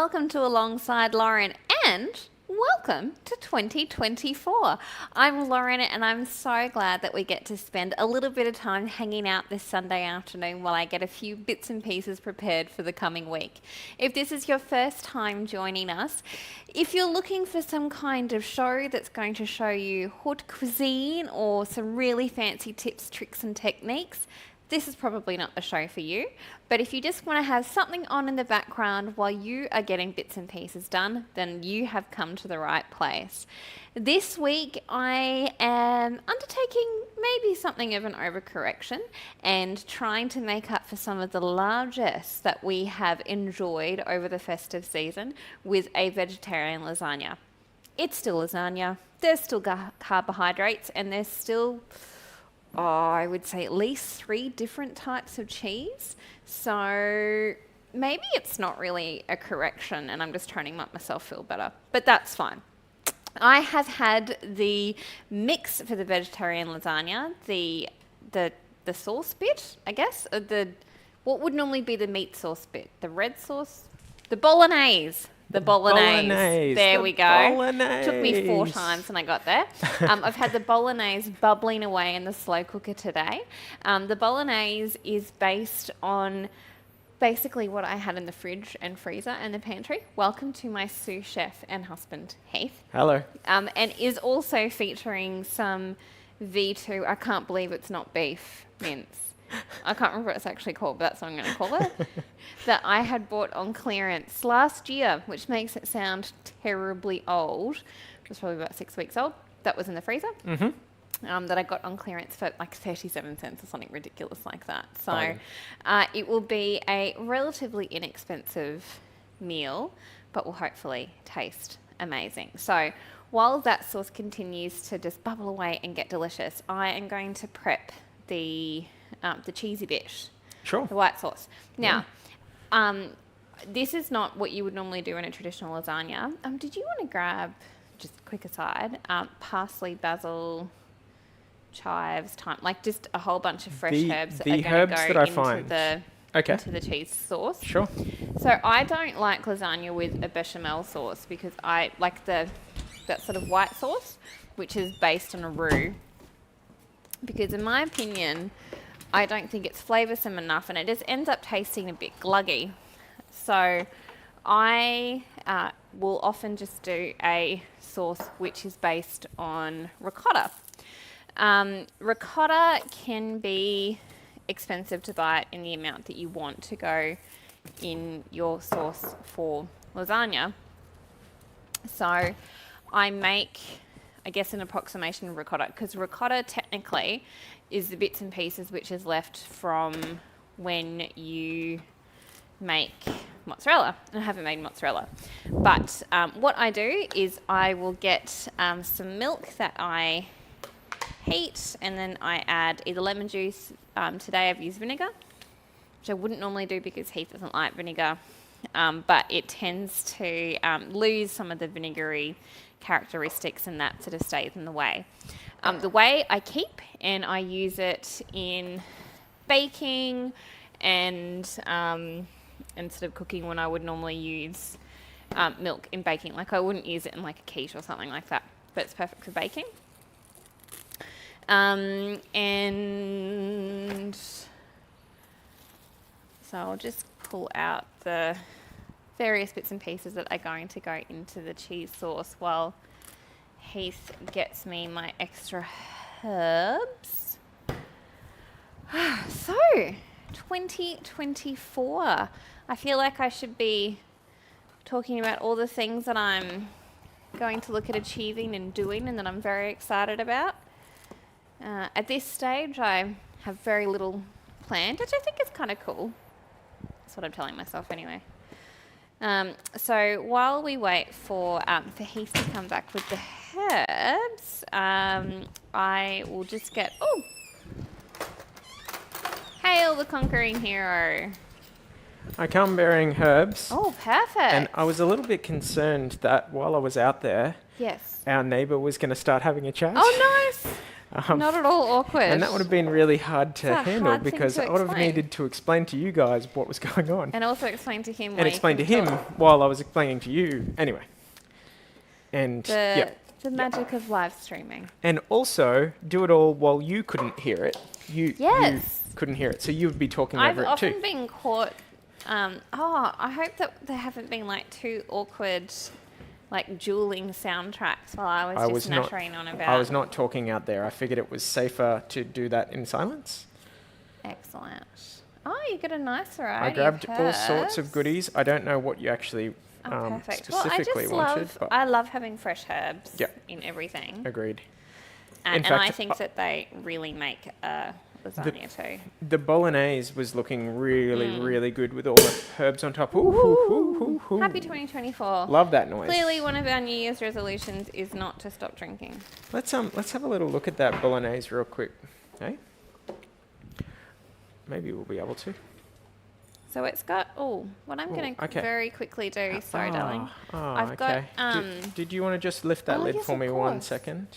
welcome to Alongside Lauren and welcome to 2024. I'm Lauren and I'm so glad that we get to spend a little bit of time hanging out this Sunday afternoon while I get a few bits and pieces prepared for the coming week. If this is your first time joining us, if you're looking for some kind of show that's going to show you haute cuisine or some really fancy tips, tricks and techniques, this is probably not the show for you. But if you just want to have something on in the background while you are getting bits and pieces done, then you have come to the right place. This week I am undertaking maybe something of an overcorrection and trying to make up for some of the largesse that we have enjoyed over the festive season with a vegetarian lasagna. It's still lasagna, there's still carbohydrates, and there's still I would say at least 3 different types of cheese. So maybe it's not really a correction and I'm just trying to make myself feel better, but that's fine. I have had the mix for the vegetarian lasagna, the sauce bit, I guess, what would normally be the meat sauce bit, the red sauce, the bolognese. The bolognese. There we go. Bolognese. Took me 4 times and I got there. I've had the bolognese bubbling away in the slow cooker today. The bolognese is based on basically what I had in the fridge and freezer and the pantry. Welcome to my sous chef and husband, Heath. Hello. And is also featuring some V2, I can't believe it's not beef mince. I can't remember what it's actually called, but that's what I'm going to call it, that I had bought on clearance last year, which makes it sound terribly old. It was probably about 6 weeks old. That was in the freezer. Mm-hmm. That I got on clearance for like 37 cents or something ridiculous like that. So it will be a relatively inexpensive meal, but will hopefully taste amazing. So while that sauce continues to just bubble away and get delicious, I am going to prep the cheesy bit, Sure. the white sauce. Now, this is not what you would normally do in a traditional lasagna. Did you want to grab, just a quick aside, parsley, basil, chives, thyme, like just a whole bunch of fresh herbs that are going to go into the cheese sauce. Sure. So I don't like lasagna with a bechamel sauce because I like that sort of white sauce, which is based on a roux. Because in my opinion, I don't think it's flavoursome enough and it just ends up tasting a bit gluggy. So I will often just do a sauce which is based on ricotta. Ricotta can be expensive to buy in the amount that you want to go in your sauce for lasagna. So I make, I guess, an approximation of ricotta, because ricotta technically is the bits and pieces which is left from when you make mozzarella. And I haven't made mozzarella. But what I do is I will get some milk that I heat, and then I add either lemon juice. Today I've used vinegar, which I wouldn't normally do because Heath doesn't like vinegar. But it tends to lose some of the vinegary characteristics, and that sort of stays in the way. The way I keep, and I use it in baking and sort of cooking when I would normally use milk in baking. Like I wouldn't use it in like a quiche or something like that, but it's perfect for baking. And so I'll just pull out the various bits and pieces that are going to go into the cheese sauce while Heath gets me my extra herbs. So, 2024. I feel like I should be talking about all the things that I'm going to look at achieving and doing and that I'm very excited about. At this stage, I have very little planned, which I think is kind of cool. That's what I'm telling myself anyway. So while we wait for Heath to come back with the herbs, I will just get... Oh! Hail the conquering hero. I come bearing herbs. Oh, perfect. And I was a little bit concerned that while I was out there, yes, our neighbour was going to start having a chat. Oh, nice. Not at all awkward. And that would have been really hard to It's a handle hard thing because to I would have explain. needed to explain to you guys what was going on. And also explain to him. And explain to him while I was explaining to you. Anyway. And the magic of live streaming. And also do it all while you couldn't hear it. You couldn't hear it, so you would be talking over it too. I've often been caught. I hope that there haven't been like too awkward, like dueling soundtracks while I was just nattering on about. I was not talking out there. I figured it was safer to do that in silence. Excellent. Oh, you got a nice variety. I grabbed of all sorts of herbs. goodies. I don't know what you actually Perfect. specifically wanted. But I love having fresh herbs Yep. in everything. agreed. And fact, I think that they really make lasagna too. The bolognese was looking really, really good with all the herbs on top. Ooh, ooh, ooh, ooh. Happy 2024. Love that noise. Clearly, one of our New Year's resolutions is not to stop drinking. Let's have a little look at that bolognese real quick. Hey? Maybe we'll be able to. So it's got, what I'm going to very quickly do, sorry darling. I've got, Did you want to just lift that lid yes, for of me 1 course. second?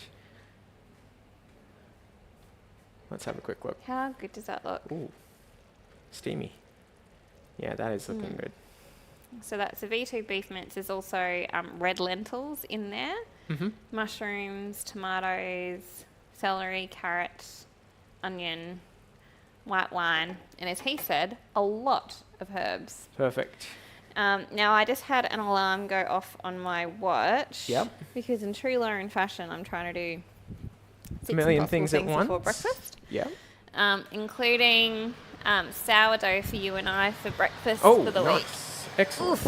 Let's have a quick look. How good does that look? Ooh, steamy. Yeah, that is looking good. So that's a V2 beef mince. There's also red lentils in there, Mm-hmm. mushrooms, tomatoes, celery, carrot, onion, white wine, and as he said, a lot of herbs. Perfect. Now I just had an alarm go off on my watch. Yep. Because in true Lauren fashion, I'm trying to do A million things at once. before breakfast. Yeah. Including sourdough for you and I for breakfast Oh, for the week. nice. Excellent.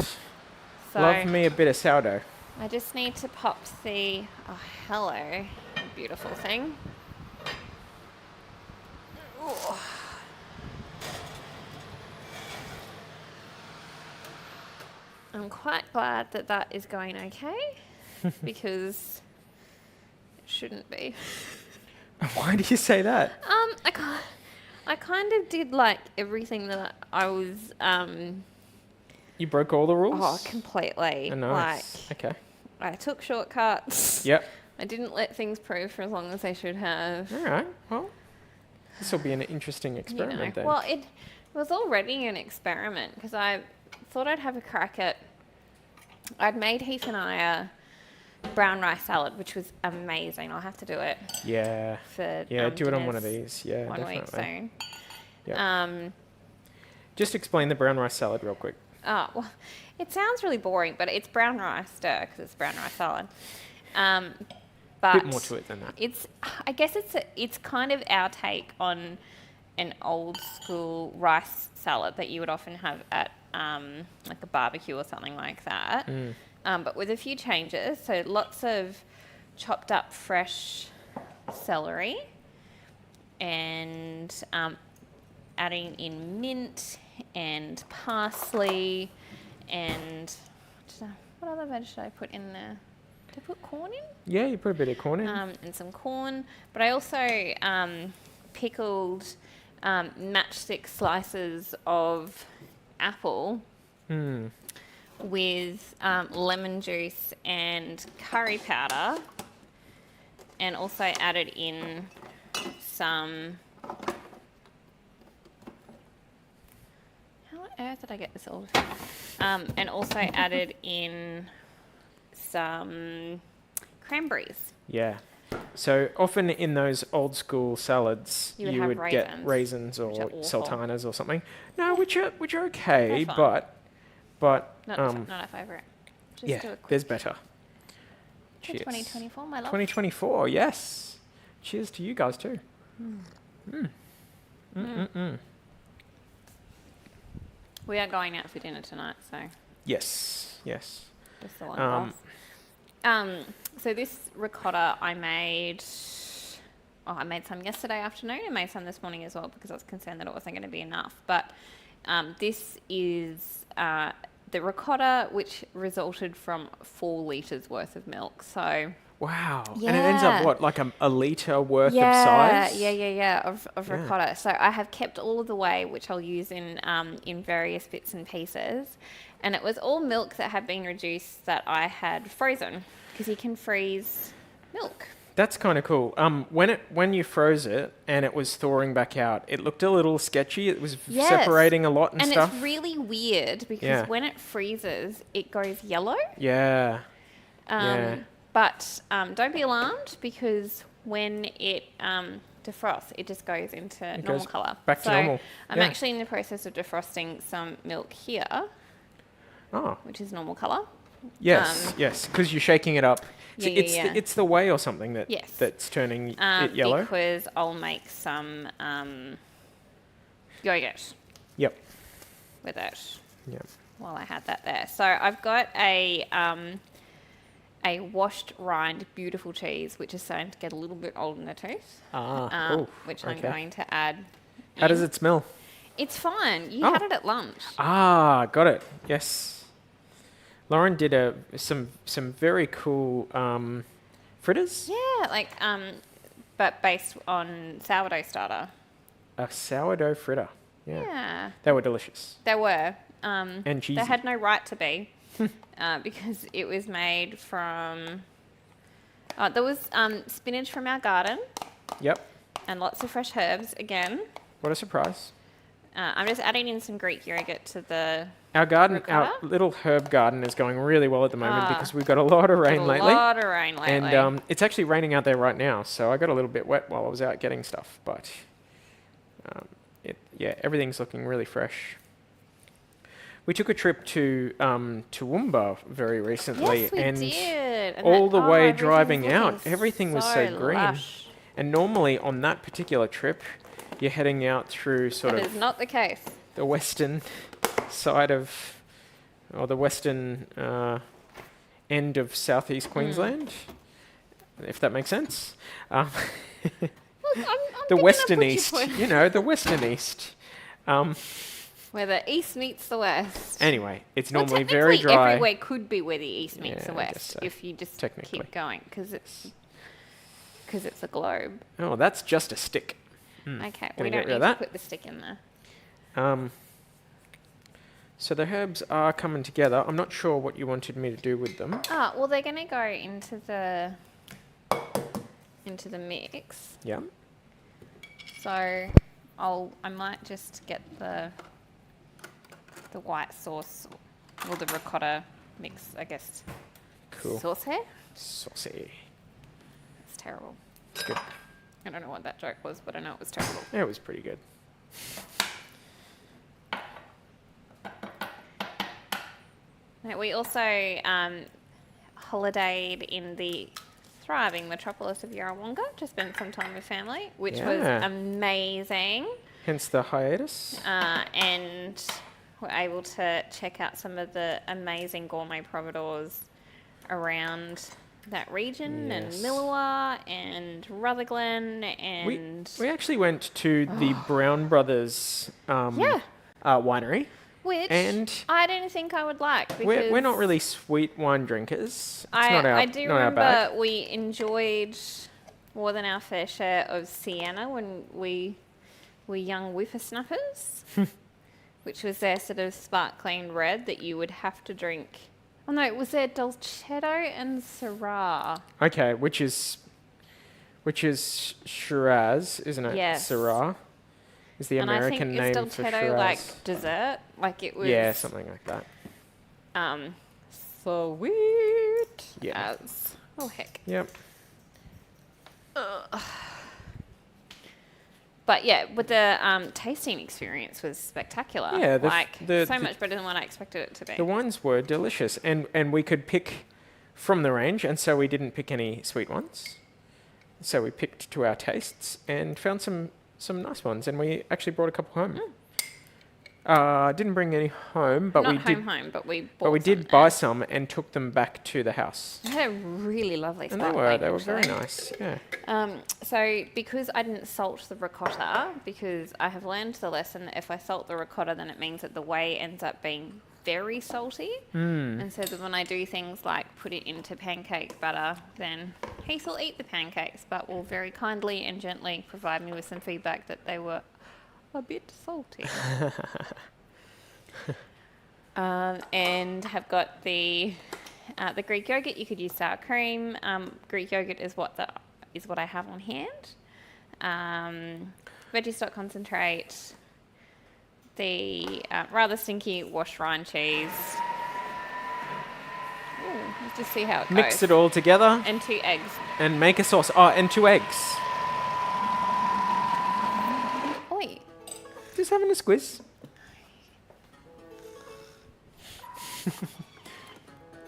So Love me a bit of sourdough. I just need to pop the hello, beautiful thing. Ooh. I'm quite glad that that is going okay because it shouldn't be. Why do you say that? I kind of did like everything that I was You broke all the rules? completely. Oh, nice. Like Okay. I took shortcuts. Yep. I didn't let things prove for as long as they should have. All right. Well, this will be an interesting experiment then. Well, it was already an experiment because I thought I'd have a crack at. I'd made Heath and I a brown rice salad, which was amazing. I'll have to do it Yeah. for Yeah, do it on one of dinners these. Yeah, one week definitely. soon. Yeah. Just explain the brown rice salad real quick. Well, it sounds really boring, but it's brown rice stir because it's brown rice salad. But Bit more to it than that. I guess it's kind of our take on an old school rice salad that you would often have at like a barbecue or something like that. But with a few changes. So lots of chopped up fresh celery and adding in mint and parsley and what other veg should I put in there? Did I put corn in? Yeah, you put a bit of corn in. And some corn. But I also pickled matchstick slices of apple with lemon juice and curry powder, and also added in some. How on earth did I get this all? And also added in some cranberries. Yeah. So often in those old school salads, You would you have would get raisins, raisins or which are awful. sultanas or something. No, which are okay, They're fine. but Not our favourite. Just yeah, do a quick there's better. for Cheers. 2024, my love. 2024, yes. Cheers to you guys too. We are going out for dinner tonight, so Yes, yes. just the one of us. So this ricotta I made some yesterday afternoon. I made some this morning as well because I was concerned that it wasn't going to be enough. But this is the ricotta, which resulted from 4 litres worth of milk. So Wow. And it ends up Yeah. what, like a litre worth of size? of ricotta. So I have kept all of the whey, which I'll use in various bits and pieces. And it was all milk that had been reduced that I had frozen because you can freeze milk. That's kind of cool. When you froze it and it was thawing back out, it looked a little sketchy. It was separating a lot and stuff. And it's really weird because when it freezes, it goes yellow. Yeah. But don't be alarmed because when it defrosts, it just goes into normal colour. Back to normal. I'm actually in the process of defrosting some milk here, which is normal colour. Yes, because you're shaking it up. So it's the whey or something that's turning it yellow. Because I'll make some yogurt. Yep. With it. Yep. While I had that there, so I've got a washed rind beautiful cheese, which is starting to get a little bit old in the tooth. Which I'm going to add. How does it smell? It's fine. You had it at lunch. Got it. Yes. Lauren did some very cool fritters. Yeah, but based on sourdough starter. A sourdough fritter. Yeah. They were delicious. They were. And cheesy. They had no right to be because it was made from... there was spinach from our garden. Yep. And lots of fresh herbs again. What a surprise. I'm just adding in some Greek yogurt to the Our ricotta. little herb garden is going really well at the moment because we've got a lot of rain lately. And it's actually raining out there right now, so I got a little bit wet while I was out getting stuff. But everything's looking really fresh. We took a trip to Toowoomba very recently. Yes, we did. And all the way driving out, everything was so green. Lush. And normally on that particular trip, you're heading out through That is not the case. The western side or the western end of southeast Queensland, if that makes sense. Look, the western east, the western east. Where the east meets the west. Anyway, it's normally very dry. Everywhere could be where the east meets the west so. if you just keep going because it's a globe. Oh, that's just a stick. Okay, we don't need to put the stick in there. So the herbs are coming together. I'm not sure what you wanted me to do with them. Well, they're going to go into the mix. Yeah. So I might just get the white sauce or the ricotta mix, I guess. Cool. Saucy. It's terrible. It's good. I don't know what that joke was, but I know it was terrible. Yeah, it was pretty good. We also holidayed in the thriving metropolis of Yarrawonga to spend some time with family, which was amazing. Hence the hiatus. And we're able to check out some of the amazing gourmet providores around that region, and Millawa and Rutherglen, and we actually went to the Brown Brothers winery, which and I don't think I would like because we're not really sweet wine drinkers. I do remember we enjoyed more than our fair share of Sienna when we were young whippersnappers, which was their sort of sparkling red that you would have to drink. Oh no, it was their Dolcetto and Syrah. Okay, which is Shiraz, isn't it? Yes. Syrah is the American name for Shiraz. And I think is Dolcetto like dessert? Like it was... Yeah, something like that. Sweet. Yeah. Oh, heck. Yep. But yeah, but the tasting experience was spectacular. Yeah, so much better than what I expected it to be. The wines were delicious, and we could pick from the range, and so we didn't pick any sweet ones. So we picked to our tastes and found some nice ones, and we actually brought a couple home. Didn't bring any home, but we did buy some and took them back to the house. They had a really lovely and sparkling. They were very nice. Yeah. So because I didn't salt the ricotta, because I have learned the lesson that if I salt the ricotta, then it means that the whey ends up being very salty. And so that when I do things like put it into pancake batter, then Heath will eat the pancakes, but will very kindly and gently provide me with some feedback that they were a bit salty. And have got the Greek yogurt. You could use sour cream. Greek yogurt is what is what I have on hand. Veggie stock concentrate, the rather stinky washed rind cheese. Ooh, let's just see how it goes. Mix it all together And 2 eggs. and make a sauce. Oh, and 2 eggs. Oi. Just having a squiz.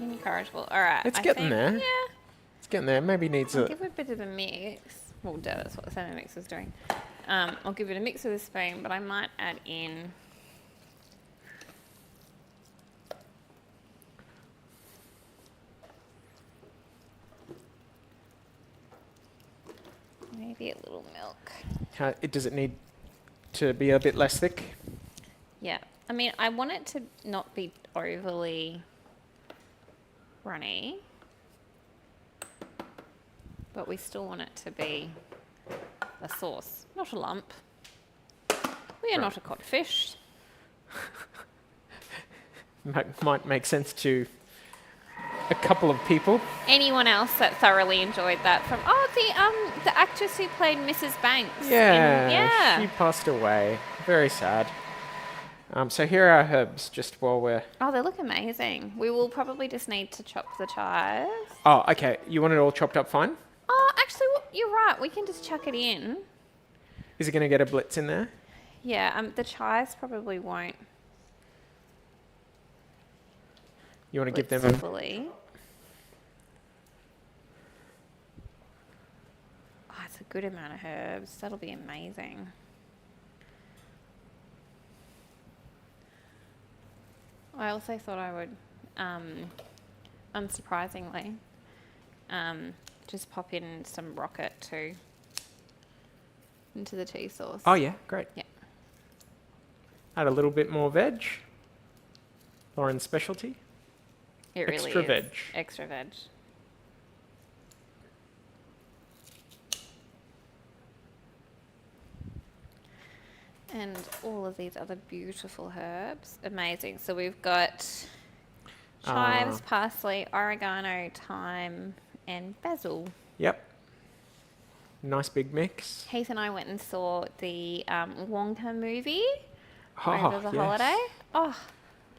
Incorrigible. All right. It's I getting think, there. Yeah. It's getting there. Maybe needs I'll a... give it a bit of a mix. Well, duh, that's what the salmon mix is doing. I'll give it a mix with a spoon, but I might add in maybe a little milk. Does it need to be a bit less thick? Yeah. I mean, I want it to not be overly runny, but we still want it to be a sauce, not a lump. We are not a codfish. Might make sense to a couple of people. Anyone else that thoroughly enjoyed that from the actress who played Mrs. Banks. Yeah, she passed away. Very sad. So here are our herbs, just while we're... Oh, they look amazing. We will probably just need to chop the chives. Oh, okay. You want it all chopped up fine? Oh, actually, you're right. We can just chuck it in. Is it going to get a blitz in there? Yeah, the chives probably won't. You want to give them a... fully. Oh, it's a good amount of herbs. That'll be amazing. I also thought I would, unsurprisingly, just pop in some rocket too into the tea sauce. Oh, yeah. Great. Yeah. Add a little bit more veg. Lauren's specialty. It really Extra is. veg. Extra veg. And all of these other beautiful herbs. Amazing. So we've got chives, parsley, oregano, thyme, and basil. Yep. Nice big mix. Heath and I went and saw the Wonka movie over the yes. holiday. Oh,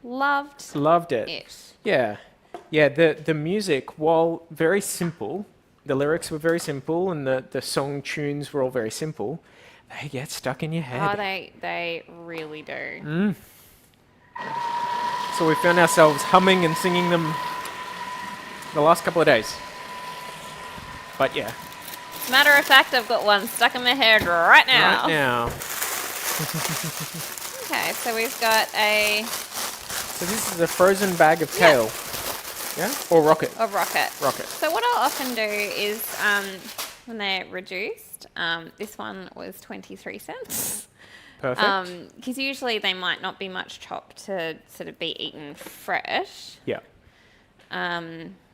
Loved it. it. Yeah. Yeah, the music, while very simple, the lyrics were very simple and the song tunes were all very simple, they get stuck in your head. Oh, they really do. So we found ourselves humming and singing them the last couple of days. But yeah. Matter of fact, I've got one stuck in my head right now. Right now. Okay, so we've got a So this is a frozen bag of kale. Yeah? Or rocket. rocket. Rocket. So what I'll often do is when they're reduced, this one was 23 cents. Perfect. Because usually they might not be much chopped to sort of be eaten fresh. Yeah.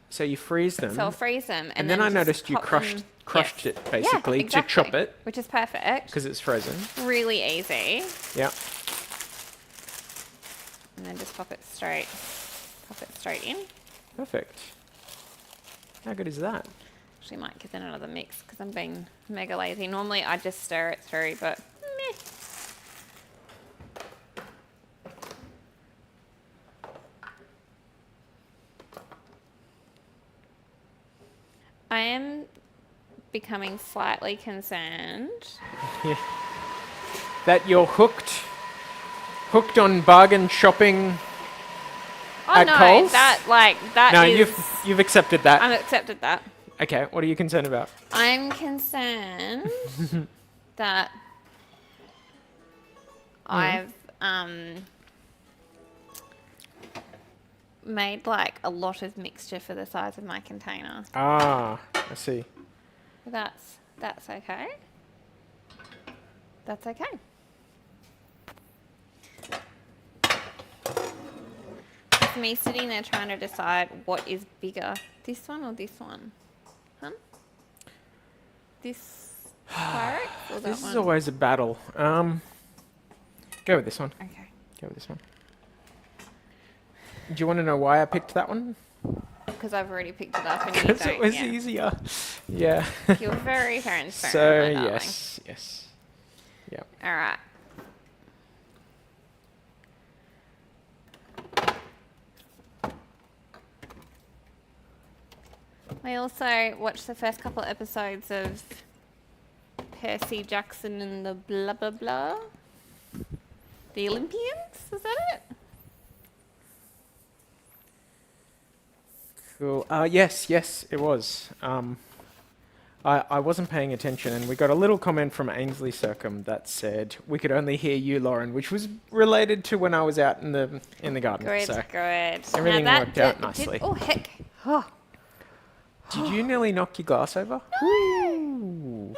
So you freeze them. So I'll freeze them. and then I just noticed you pop crushed them- crushed Yes. it basically Yeah, exactly. to chop it Which is perfect. because it's frozen. Really easy. Yeah. And then just pop it straight in. Perfect. How good is that? Actually might give it another mix because I'm being mega lazy. Normally I just stir it through, but meh. I am becoming slightly concerned. That you're hooked on bargain shopping. Oh At no, Coles? that No, is- you've accepted that. I've accepted that. Okay, what are you concerned about? I'm concerned that I've made like a lot of mixture for the size of my container. Ah, I see. That's okay. That's okay. It's me sitting there trying to decide what is bigger, this one or this one, huh? This Pyrex or that This one? is always a battle. Go with this one. Okay. Go with this one. Do you want to know why I picked that one? because I've already picked it up and you Because don't. it was yeah. easier. Yeah. You're very transparent, So, my darling. yes. Yep. All right. I also watched the first couple of episodes of Percy Jackson and the blah blah blah. The Olympians, is that it? Cool. Yes, it was. I wasn't paying attention, and we got a little comment from Ainsley Circum that said we could only hear you, Lauren, which was related to when I was out in the garden. Good, So good. everything Now worked out nicely. Oh heck! Oh. Did you nearly knock your glass over? No.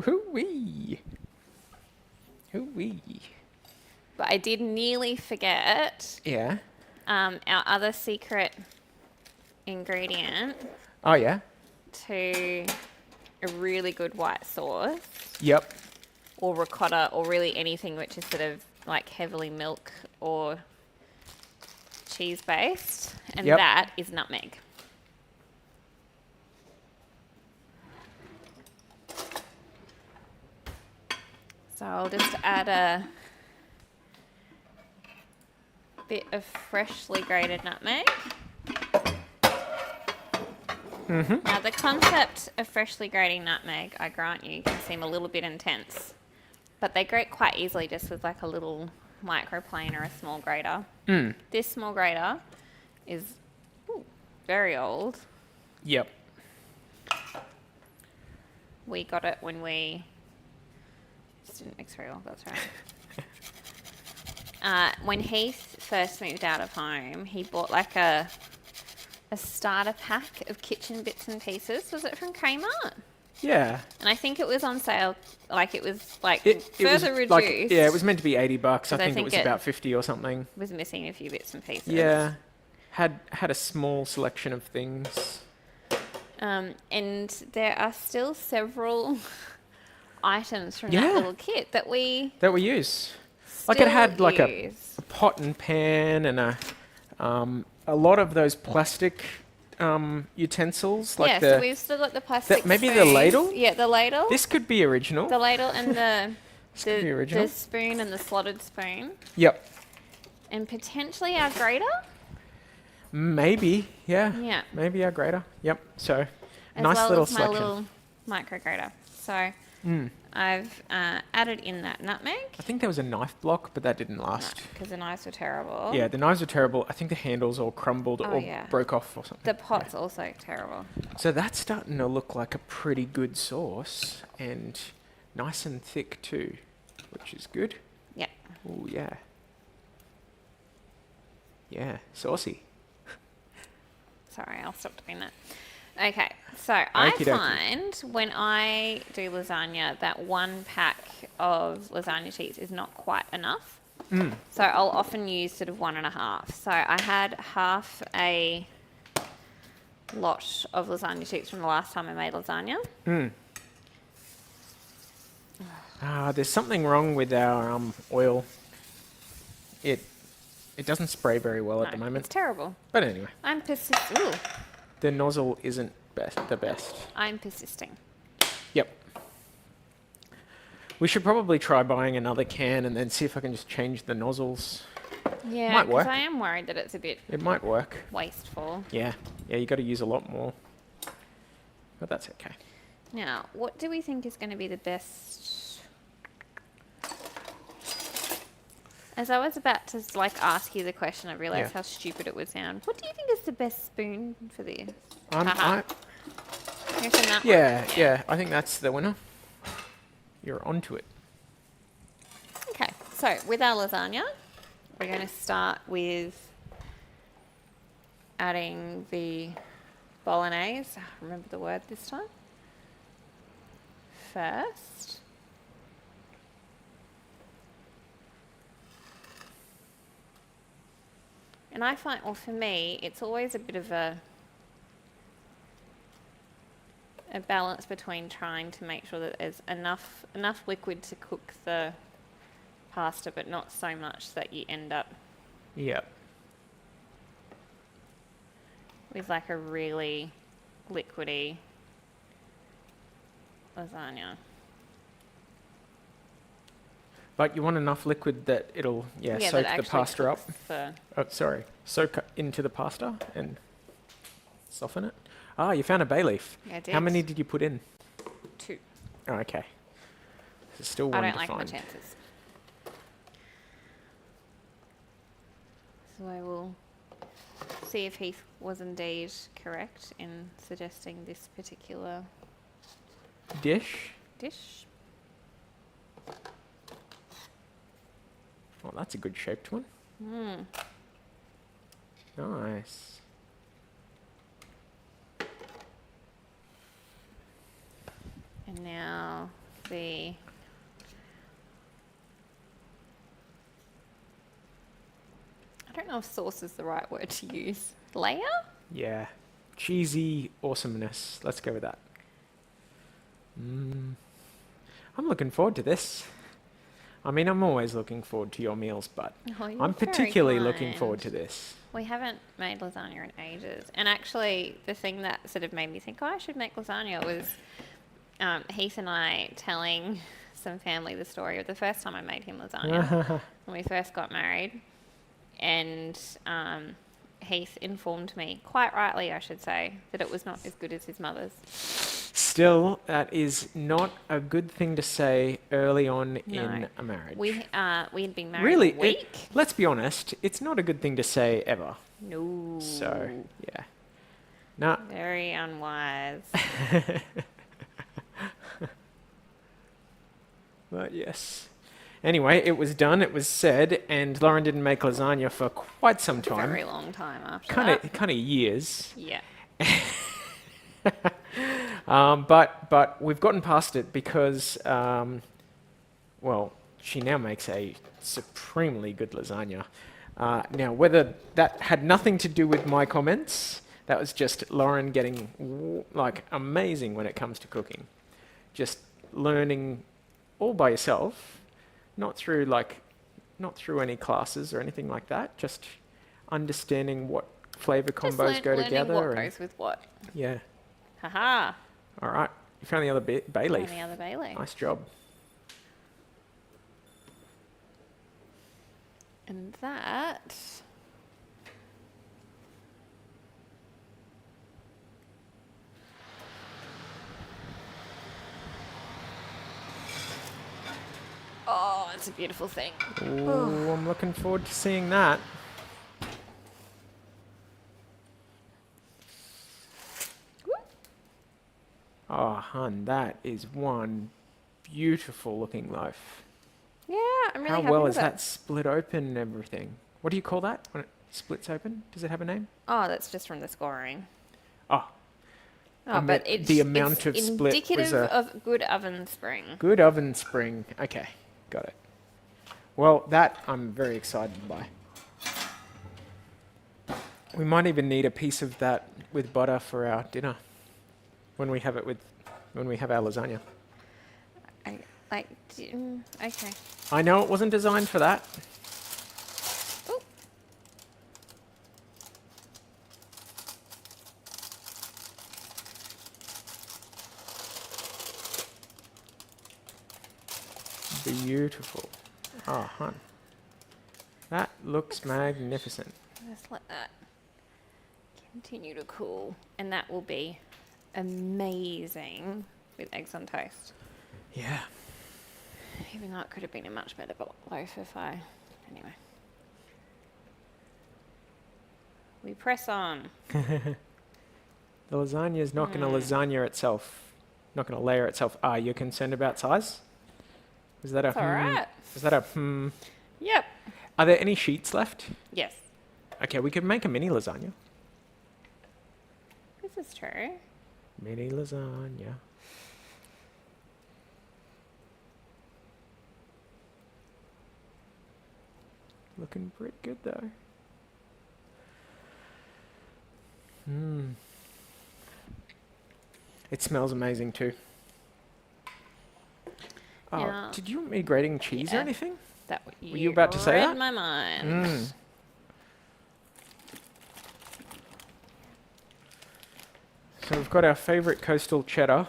Hoo-wee. Hoo-wee. But I did nearly forget Yeah. our other secret ingredient Oh, yeah? to a really good white sauce Yep. or ricotta or really anything which is sort of like heavily milk or cheese based, and Yep. that is nutmeg. So I'll just add a bit of freshly grated nutmeg. Now the concept of freshly grating nutmeg, I grant you, can seem a little bit intense, but they grate quite easily just with like a little microplane or a small grater. This small grater is very old. Yep. We got it when we just didn't mix very well, that's right. When Heath first moved out of home, he bought like a starter pack of kitchen bits and pieces. Was it from Kmart? Yeah. And I think it was on sale. Like it was like It was further reduced. like, yeah, it was meant to be $80. I 'Cause I think it think was it- about 50 or something. was missing a few bits and pieces. Yeah. Had a small selection of things. And there are still several items from Yeah. that little kit that we That we use. Like it had like use. a pot and pan and a lot of those plastic utensils, like yeah, the so we've still got the plastic maybe the spoons. ladle? Yeah, the ladle. this could be original. The ladle and This could be original. the spoon and the slotted spoon. Yep. And potentially our grater. Maybe, yeah. Yeah. Maybe our grater. Yep. So As nice well little as my selection. little micro grater. So I've added in that nutmeg. I think there was a knife block, but that didn't last. Because the knives were terrible. Yeah, the knives were terrible. I think the handles all crumbled Oh, or yeah. broke off or something. The pot's also terrible. So that's starting to look like a pretty good sauce and nice and thick too, which is good. Yeah. Oh yeah. Yeah, saucy. Sorry, I'll stop doing that. Okay, so I Okie dokie. find when I do lasagna that one pack of lasagna sheets is not quite enough. So I'll often use sort of 1.5. So I had half a lot of lasagna sheets from the last time I made lasagna. There's something wrong with our oil. It doesn't spray very well at the No, moment. it's terrible. But anyway, I'm persisting. Ooh, the nozzle isn't the best. I'm persisting. Yep. We should probably try buying another can and then see if I can just change the nozzles. Yeah, Might because work. I am worried that it's a bit It might work. wasteful. Yeah, you got to use a lot more. But that's okay. Now, what do we think is going to be the best? As I was about to ask you the question, I realised Yeah. how stupid it would sound. What do you think is the best spoon for this? I, You reckon that one? yeah, I think that's the winner. You're onto it. Okay, so with our lasagna, we're going to start with adding the bolognese. Remember the word this time. First. And I find, well, for me, it's always a bit of a balance between trying to make sure that there's enough liquid to cook the pasta, but not so much that you end up Yep. with like a really liquidy lasagna. But you want enough liquid that it'll, Yeah, soak that the actually pasta up. cooks the- Oh, sorry. Soak into the pasta and soften it. Ah, you found a bay leaf. Yeah, I How did. many did you put in? 2. Oh, okay. There's still I one don't to like my find. chances. So I will see if Heath was indeed correct in suggesting this particular Dish. dish. Oh, that's a good shaped one. Mm. Nice. And now the I don't know if sauce is the right word to use. Layer? Yeah. Cheesy awesomeness. Let's go with that. I'm looking forward to this. I mean, I'm always looking forward to your meals, but Oh, you're I'm very particularly looking kind. forward to this. We haven't made lasagna in ages. And actually, the thing that sort of made me think, oh, I should make lasagna was Heath and I telling some family the story of the first time I made him lasagna when we first got married. And Heath informed me, quite rightly, I should say, that it was not as good as his mother's. Still, that is not a good thing to say early on No. in a marriage. We had been married Really, a week. let's be honest, it's not a good thing to say ever. No. So, yeah. No. Very unwise. But yes. Anyway, it was done, it was said, and Lauren didn't make lasagna for quite some time. Very long time after Kind that. of years. Yeah. But we've gotten past it because, well, she now makes a supremely good lasagna. Now, whether that had nothing to do with my comments, that was just Lauren getting like amazing when it comes to cooking. Just learning all by yourself, not through any classes or anything like that. Just understanding what flavor combos go learning together. what and goes with what. yeah. Haha. All right. You found the other bay leaf. And the other bay leaf. Nice job. And that... Oh, it's a beautiful thing. Ooh, I'm looking forward to seeing that. Oh, hun, that is one beautiful looking loaf. Yeah, I'm really How happy well with is it. that split open and everything? What do you call that when it splits open? Does it have a name? Oh, that's just from the scoring. Oh, Oh, but it's the amount of split was indicative of good oven spring. good oven spring. Okay, got it. Well, that I'm very excited by. We might even need a piece of that with butter for our dinner when we have our lasagna. Okay. I know it wasn't designed for that. Ooh. Beautiful. Oh, hun. That looks magnificent. Just let that continue to cool. And that will be amazing with eggs on toast. Yeah. Even though it could have been a much better loaf if I... Anyway. We press on. The lasagna is not going to lasagna itself. Not going to layer itself. Are you concerned about size? Is that a It's all right. Is that a Yep. Are there any sheets left? Yes. Okay, we could make a mini lasagna. This is true. Mini lasagna. Looking pretty good though. It smells amazing too. Oh, Yeah. did you want me grating cheese or Yeah. anything? That Were you about to say read that? my mind. So we've got our favourite coastal cheddar,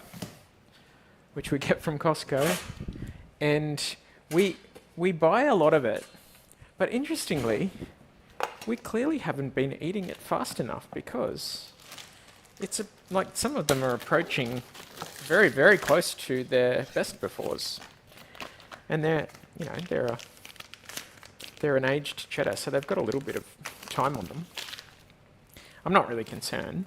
which we get from Costco, and we buy a lot of it. But interestingly, we clearly haven't been eating it fast enough because like some of them are approaching very, very close to their best befores, and they're an aged cheddar, so they've got a little bit of time on them. I'm not really concerned.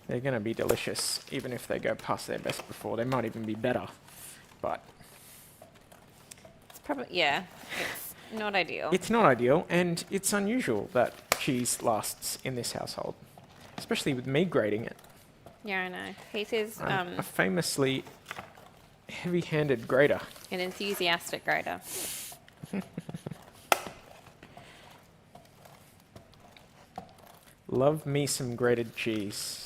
They're going to be delicious, even if they go past their best before. They might even be better, but It's probably, yeah, it's not ideal. it's not ideal, and it's unusual that cheese lasts in this household, especially with me grating it. Yeah, I know. Peter's I'm a famously heavy-handed grater. an enthusiastic grader. Love me some grated cheese.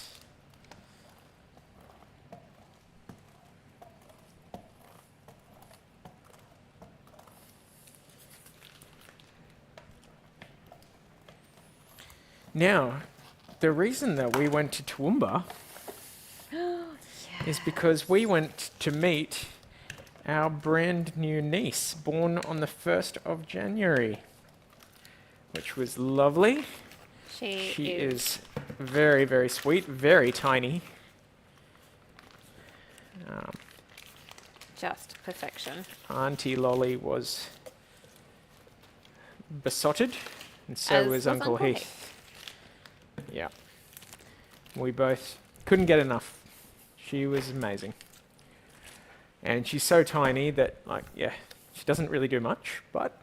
Now, the reason that we went to Toowoomba is because we went to meet our brand new niece, born on the 1st of January, which was lovely. She is very, very sweet, very tiny. Just perfection. Auntie Lolly was besotted, and so As was was Uncle Uncle Heath. Yeah. We both couldn't get enough. She was amazing. And she's so tiny that, she doesn't really do much, but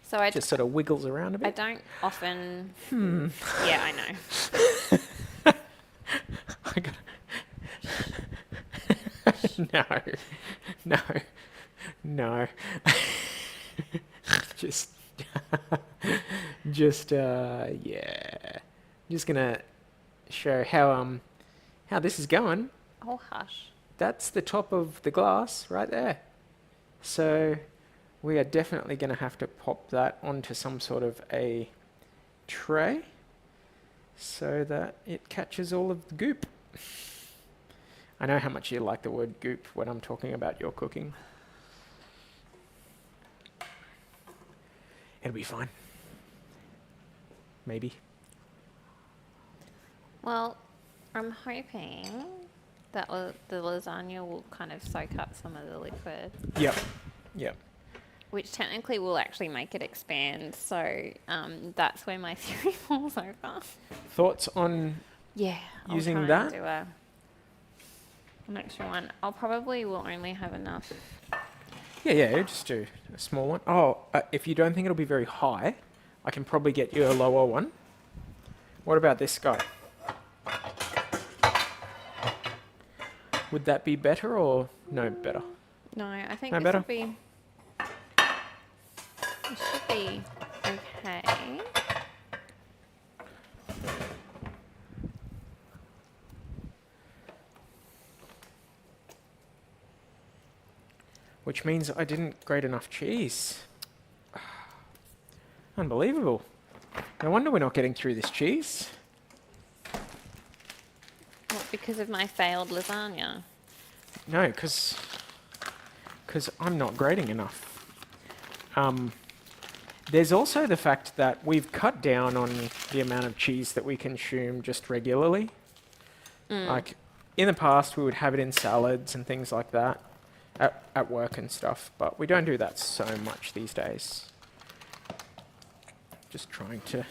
So I just sort of wiggles around a I bit. don't often. Yeah, I know. I got no, no, no. just, yeah. Just gonna show how this is going. Oh, hush. That's the top of the glass right there. So we are definitely going to have to pop that onto some sort of a tray so that it catches all of the goop. I know how much you like the word goop when I'm talking about your cooking. It'll be fine. Maybe. Well, I'm hoping that the lasagna will kind of soak up some of the liquid, Yep. Yep. which technically will actually make it expand. So that's where my theory falls over. Thoughts on Yeah, using I'll try that? and do an extra one. I'll probably will only have enough. Yeah, just do a small one. Oh, if you don't think it'll be very high, I can probably get you a lower one. What about this guy? Would that be better or no better? No, I think No this better? will be. It should be okay. Which means I didn't grate enough cheese. Unbelievable. No wonder we're not getting through this cheese. What, because of my failed lasagna? No, because I'm not grating enough. There's also the fact that we've cut down on the amount of cheese that we consume just regularly. Like, in the past, we would have it in salads and things like that at work and stuff, but we don't do that so much these days. Just trying to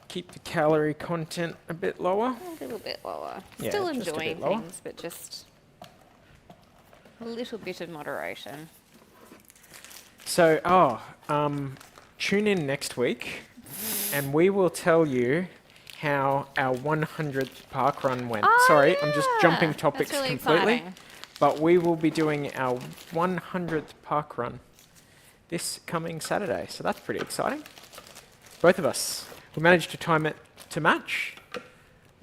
keep the calorie content a bit lower. A little bit lower. Yeah, Still just a enjoying bit lower. things, but just a little bit of moderation. So, tune in next week, and we will tell you how our 100th park run went. Oh, Sorry, I'm just jumping yeah. topics That's really completely. exciting. But we will be doing our 100th park run this coming Saturday, so that's pretty exciting. Both of us. We managed to time it to match.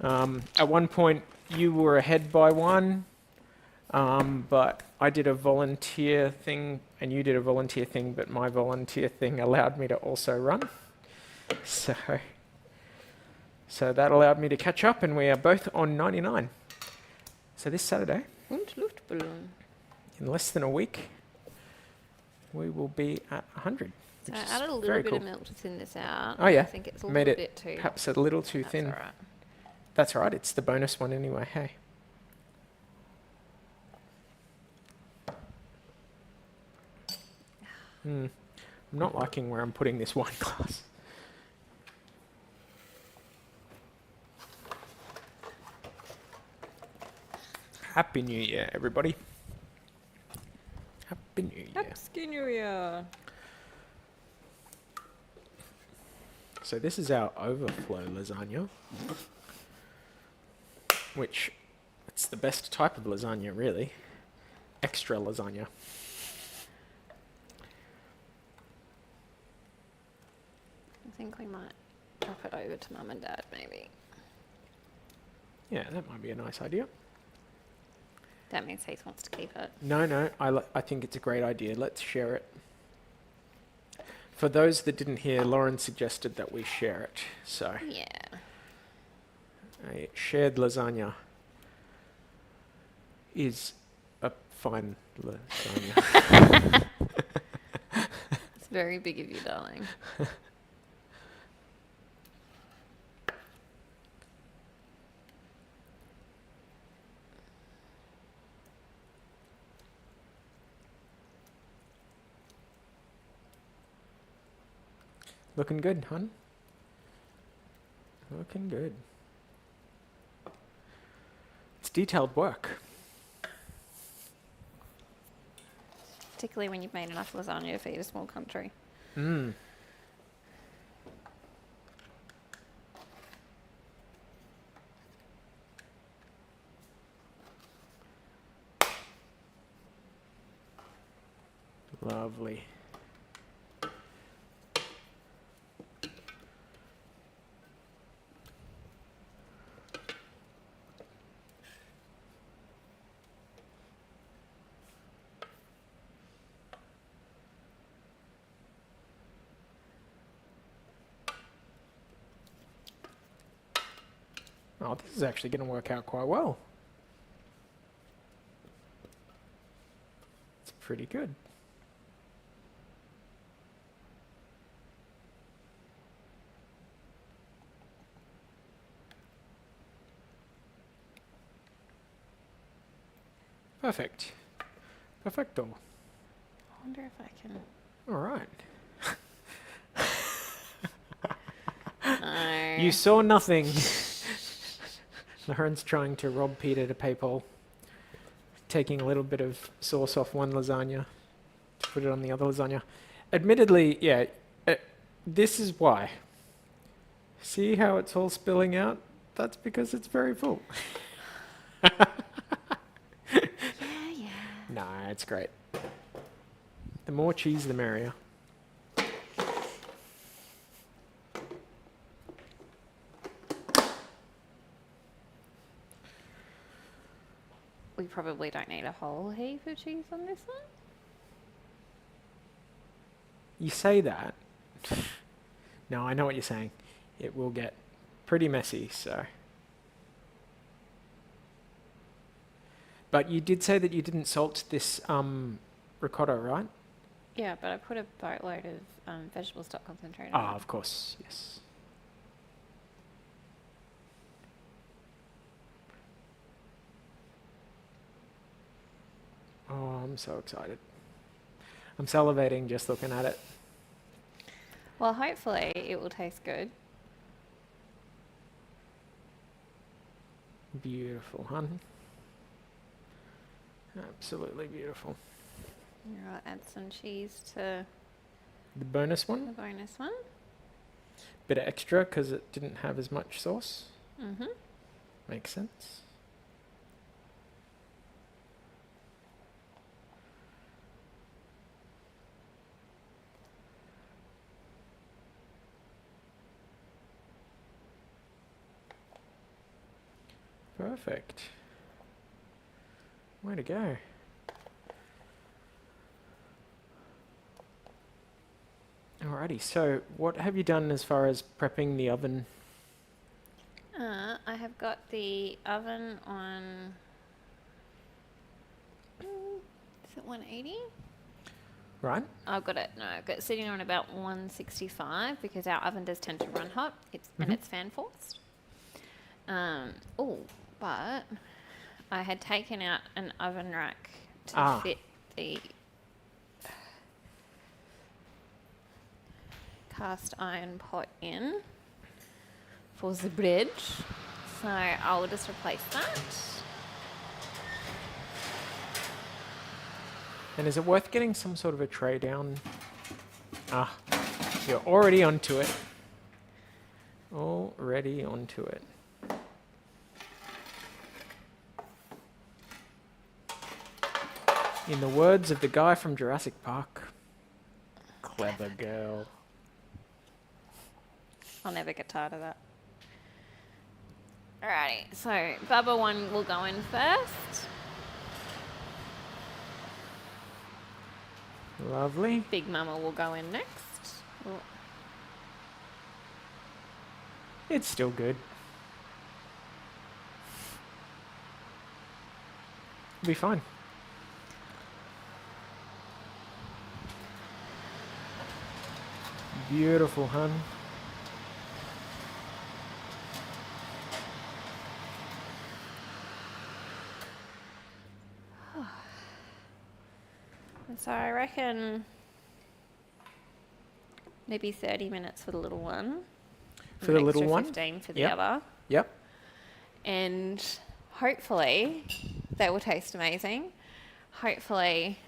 At one point, you were ahead by one, but I did a volunteer thing, and you did a volunteer thing, but my volunteer thing allowed me to also run. So So that allowed me to catch up, and we are both on 99. So this Saturday, Und Luftballon. in less than a week, we will be at 100. So which I is added a little very bit cool. of milk to thin this out. Oh yeah, I think it's a made little it bit too. perhaps a little too That's thin. all right. That's all right. It's the bonus one anyway. Hey. I'm not liking where I'm putting this wine glass. Happy New Year, everybody. Happy New Year. Happy New Year. So this is our overflow lasagna, which it's the best type of lasagna, really. Extra lasagna. I think we might drop it over to Mum and Dad, maybe. Yeah, that might be a nice idea. That means Heath wants to keep it. No, I think it's a great idea. Let's share it. For those that didn't hear, Lauren suggested that we share it. So Yeah. a shared lasagna is a fine lasagna. It's very big of you, darling. Looking good, hun. Looking good. It's detailed work. Particularly when you've made enough lasagna to feed a small country. Mmm. Lovely. Oh, this is actually going to work out quite well. It's pretty good. Perfect. Perfecto. I wonder if I can... All right. No. You saw nothing. Lauren's trying to rob Peter to pay Paul. Taking a little bit of sauce off one lasagna to put it on the other lasagna. Admittedly, yeah, this is why. See how it's all spilling out? That's because it's very full. Yeah. No, it's great. The more cheese, the merrier. We probably don't need a whole heap of cheese on this one. You say that. No, I know what you're saying. It will get pretty messy, so. But you did say that you didn't salt this ricotta, right? Yeah, but I put a boatload of vegetable stock concentrate Ah, on it. of course, yes. Oh, I'm so excited. I'm salivating just looking at it. Well, hopefully it will taste good. Beautiful, hun. Absolutely beautiful. I'll add some cheese to The bonus the one, bonus one. bit of extra because it didn't have as much sauce. Mm-hmm. Makes sense. Perfect. Way to go. Alrighty, so what have you done as far as prepping the oven? I have got the oven on. Is it 180? Right? I've got it. No, I've got it sitting on about 165 because our oven does tend to run hot. And it's fan forced. But I had taken out an oven rack to fit the cast iron pot in for the bread. So I'll just replace that. And is it worth getting some sort of a tray down? You're already onto it. Already onto it. In the words of the guy from Jurassic Park, clever girl. I'll never get tired of that. Alrighty, so Bubba one will go in first. Lovely. Big Mama will go in next. Oh. It's still good. It'll be fine. Beautiful, hun. So I reckon maybe 30 minutes for the little one. For the little one? 15 for the Yep. other. Yep. And hopefully they will taste amazing. Hopefully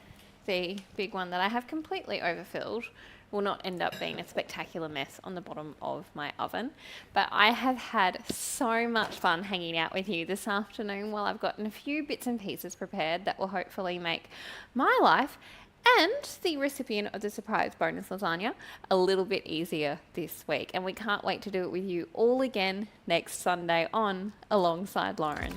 the big one that I have completely overfilled will not end up being a spectacular mess on the bottom of my oven. But I have had so much fun hanging out with you this afternoon while I've gotten a few bits and pieces prepared that will hopefully make my life and the recipient of the surprise bonus lasagna a little bit easier this week. And we can't wait to do it with you all again next Sunday on Alongside Lauren.